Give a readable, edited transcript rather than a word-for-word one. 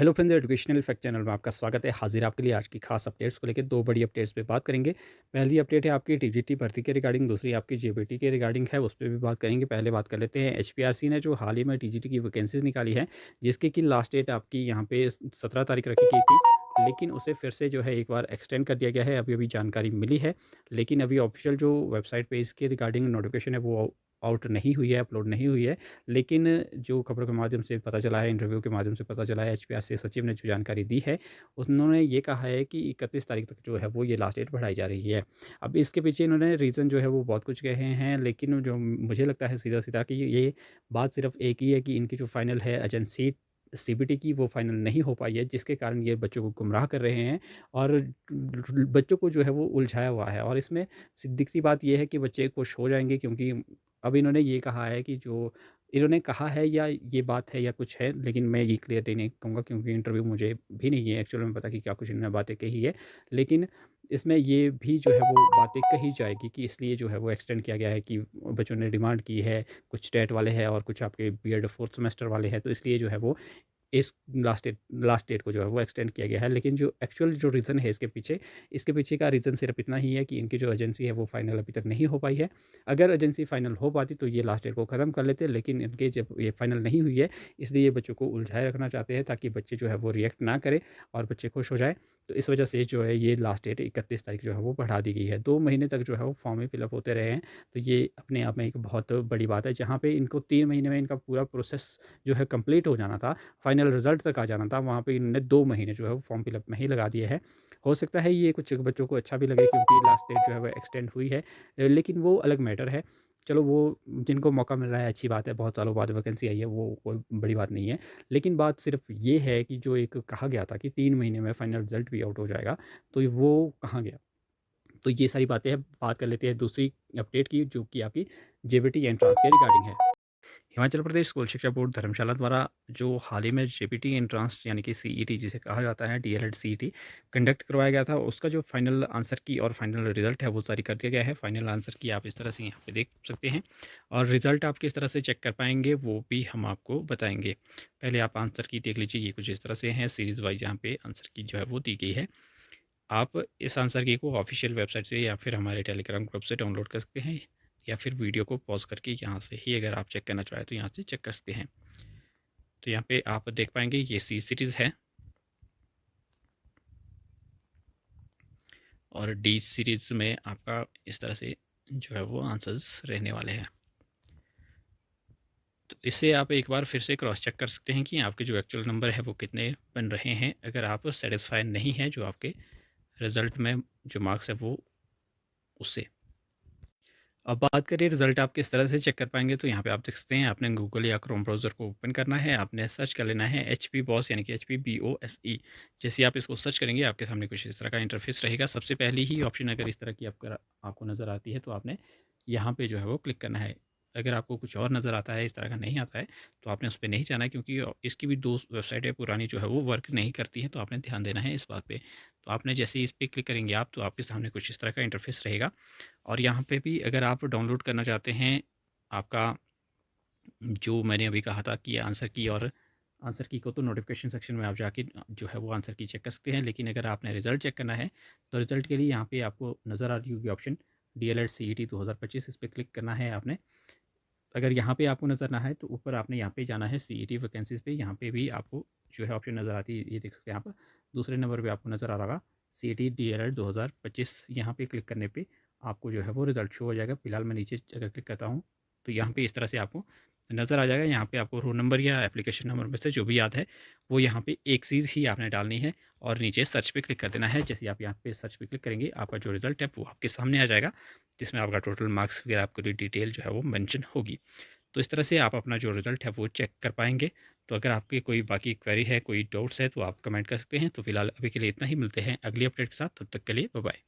Hello friends, educational fact channel में आपका स्वागत है। हाजिर आपके लिए आज की खास अपडेट्स को लेकर दो बड़ी अपडेट्स पे बात करेंगे। पहली अपडेट है आपकी टीजीटी भर्ती के रिगार्डिंग, दूसरी आपकी जेबीटी के रिगार्डिंग है, उस पे भी बात करेंगे। पहले बात कर लेते हैं एचपीआरसी ने जो हाल ही में टीजीटी की वैकेंसीज निकाली है, जिसकी कि लास्ट डेट आपकी यहाँ पे 17 तारीख रखी गई थी, लेकिन उसे फिर से जो है एक बार एक्सटेंड कर दिया गया है। अभी अभी जानकारी मिली है, लेकिन अभी ऑफिशियल जो वेबसाइट पे इसके रिगार्डिंग नोटिफिकेशन है वो आउट नहीं हुई है, अपलोड नहीं हुई है। लेकिन जो खबरों के माध्यम से पता चला है, इंटरव्यू के माध्यम से पता चला है, एचपीआरसी सचिव ने जो जानकारी दी है, उन्होंने ये कहा है कि 31 तारीख तक जो है वो ये लास्ट डेट बढ़ाई जा रही है। अब इसके पीछे इन्होंने रीज़न जो है वो बहुत कुछ कहे हैं, लेकिन जो मुझे लगता है सीधा-सीधा कि ये बात सिर्फ़ एक ही है कि इनकी जो फाइनल है एजेंसी सीबीटी की, वो फाइनल नहीं हो पाई है, जिसके कारण ये बच्चों को गुमराह कर रहे हैं और बच्चों को जो है वो उलझाया हुआ है। और इसमें दिखती बात ये है कि बच्चे खुश हो जाएँगे, क्योंकि अब इन्होंने ये कहा है कि जो इन्होंने कहा है या ये बात है या कुछ है, लेकिन मैं ये क्लियरली नहीं कहूँगा, क्योंकि इंटरव्यू मुझे भी नहीं है एक्चुअल में पता कि क्या कुछ इन्होंने बातें कही है। लेकिन इसमें ये भी जो है वो बातें कही जाएगी कि इसलिए जो है वो एक्सटेंड किया गया है कि बच्चों ने डिमांड की है, कुछ टेट वाले हैं और कुछ आपके बीएड 4th सेमेस्टर वाले हैं, तो इसलिए जो है वो इस लास्ट डेट को जो है वो एक्सटेंड किया गया है। लेकिन जो एक्चुअल जो रीज़न है इसके पीछे का रीज़न सिर्फ़ इतना ही है कि इनकी जो एजेंसी है वो फाइनल अभी तक नहीं हो पाई है। अगर एजेंसी फाइनल हो पाती तो ये लास्ट डेट को ख़त्म कर लेते, लेकिन इनके जब ये फाइनल नहीं हुई है, इसलिए ये बच्चों को उलझाए रखना चाहते हैं ताकि बच्चे जो है वो रिएक्ट ना करें और बच्चे खुश हो जाएँ। तो इस वजह से जो है ये लास्ट डेट 31 तारीख जो है वो बढ़ा दी गई है। 2 महीने तक जो है वो फॉर्म ही फिलअप होते रहे हैं, तो ये अपने आप में एक बहुत बड़ी बात है। जहाँ पे इनको 3 महीने में इनका पूरा प्रोसेस जो है कंप्लीट हो जाना था, फाइनल रिज़ल्ट तक आ जाना था, वहाँ पे इन्होंने 2 महीने जो है वो फॉर्म फिलअप में ही लगा दिए हैं। हो सकता है ये कुछ बच्चों को अच्छा भी लगे, क्योंकि लास्ट डेट जो है वो एक्सटेंड हुई है। लेकिन वो अलग मैटर है। चलो, वो जिनको मौका मिल रहा है अच्छी बात है, बहुत सालों बाद वैकेंसी आई है, वो कोई बड़ी बात नहीं है। लेकिन बात सिर्फ़ ये है कि जो एक कहा गया था कि 3 महीने में फाइनल रिज़ल्ट भी आउट हो जाएगा, तो वो कहाँ गया? तो ये सारी बातें हैं। बात कर लेते हैं दूसरी अपडेट की, जो कि आपकी जेबीटी एंट्रेंस के रिगार्डिंग है। हिमाचल प्रदेश स्कूल शिक्षा बोर्ड धर्मशाला द्वारा जो हाल ही में जेबीटी एंट्रेंस यानी कि सीईटी जिसे कहा जाता है, डीएलएड सीईटी कंडक्ट करवाया गया था, उसका जो फाइनल आंसर की और फाइनल रिजल्ट है वो जारी कर दिया गया है। फाइनल आंसर की आप इस तरह से यहाँ पे देख सकते हैं, और रिजल्ट आप किस तरह से चेक कर पाएंगे वो भी हम आपको बताएंगे। पहले आप आंसर की देख लीजिए, ये कुछ इस तरह से हैं सीरीज़ वाइज यहाँ पे आंसर की जो है वो दी गई है। आप इस आंसर की को ऑफिशियल वेबसाइट से या फिर हमारे टेलीग्राम ग्रुप से डाउनलोड कर सकते हैं, या फिर वीडियो को पॉज करके यहाँ से ही अगर आप चेक करना चाहें तो यहाँ से चेक कर सकते हैं। तो यहाँ पे आप देख पाएंगे ये सी सीरीज़ है और डी सीरीज़ में आपका इस तरह से जो है वो आंसर्स रहने वाले हैं। तो इससे आप एक बार फिर से क्रॉस चेक कर सकते हैं कि आपके जो एक्चुअल नंबर है वो कितने बन रहे हैं, अगर आप सेटिस्फाई नहीं है जो आपके रिज़ल्ट में जो मार्क्स है वो उससे। अब बात करें रिज़ल्ट आप किस तरह से चेक कर पाएंगे, तो यहाँ पे आप देख सकते हैं, आपने गूगल या क्रोम ब्राउज़र को ओपन करना है, आपने सर्च कर लेना है एचपी बॉस यानी कि एचपी BOSE। जैसे आप इसको सर्च करेंगे आपके सामने कुछ इस तरह का इंटरफेस रहेगा। सबसे पहली ही ऑप्शन अगर इस तरह की आपको नज़र आती है तो आपने यहाँ पे जो है वो क्लिक करना है। अगर आपको कुछ और नज़र आता है, इस तरह का नहीं आता है, तो आपने उस पर नहीं जाना है, क्योंकि इसकी भी 2 वेबसाइटें पुरानी जो है वो वर्क नहीं करती हैं, तो आपने ध्यान देना है इस बात पे। तो आपने जैसे ही इस पर क्लिक करेंगे आप, तो आपके सामने कुछ इस तरह का इंटरफेस रहेगा। और यहाँ पे भी अगर आप डाउनलोड करना चाहते हैं आपका, जो मैंने अभी कहा था कि आंसर की, और आंसर की को तो नोटिफिकेशन सेक्शन में आप जाके जो है वो आंसर की चेक कर सकते हैं। लेकिन अगर आपने रिज़ल्ट चेक करना है, तो रिज़ल्ट के लिए यहाँ पे आपको नज़र आ रही होगी ऑप्शन डीएलएड सीईटी 2025, इस पर क्लिक करना है आपने। अगर यहाँ पे आपको नज़र ना आए तो ऊपर आपने यहाँ पे जाना है सीईटी वैकेंसीज़ पे, यहाँ पे भी आपको जो है ऑप्शन नज़र आती है, ये देख सकते हैं आप। दूसरे नंबर पे आपको नज़र आ रहा होगा सीईटी डीएलएड 2025, यहाँ पे क्लिक करने पे आपको जो है वो रिज़ल्ट शो हो जाएगा। फिलहाल मैं नीचे अगर क्लिक करता हूँ तो यहाँ पे इस तरह से आपको नज़र आ जाएगा। यहाँ पे आपको रोल नंबर या एप्लीकेशन नंबर में से जो भी याद है वो यहाँ पे एक चीज़ ही आपने डालनी है, और नीचे सर्च पे क्लिक कर देना है। जैसे आप यहाँ पे सर्च पे क्लिक करेंगे, आपका जो रिज़ल्ट है वो आपके सामने आ जाएगा, जिसमें आपका टोटल मार्क्स वगैरह आपकी डिटेल जो है वो मेंशन होगी। तो इस तरह से आप अपना जो रिज़ल्ट है वो चेक कर पाएँगे। तो अगर आपकी कोई बाकी क्वेरी है, कोई डाउट्स है, तो आप कमेंट कर सकते हैं। तो फिलहाल अभी के लिए इतना ही, मिलते हैं अगली अपडेट के साथ, तब तक के लिए बाय बाय।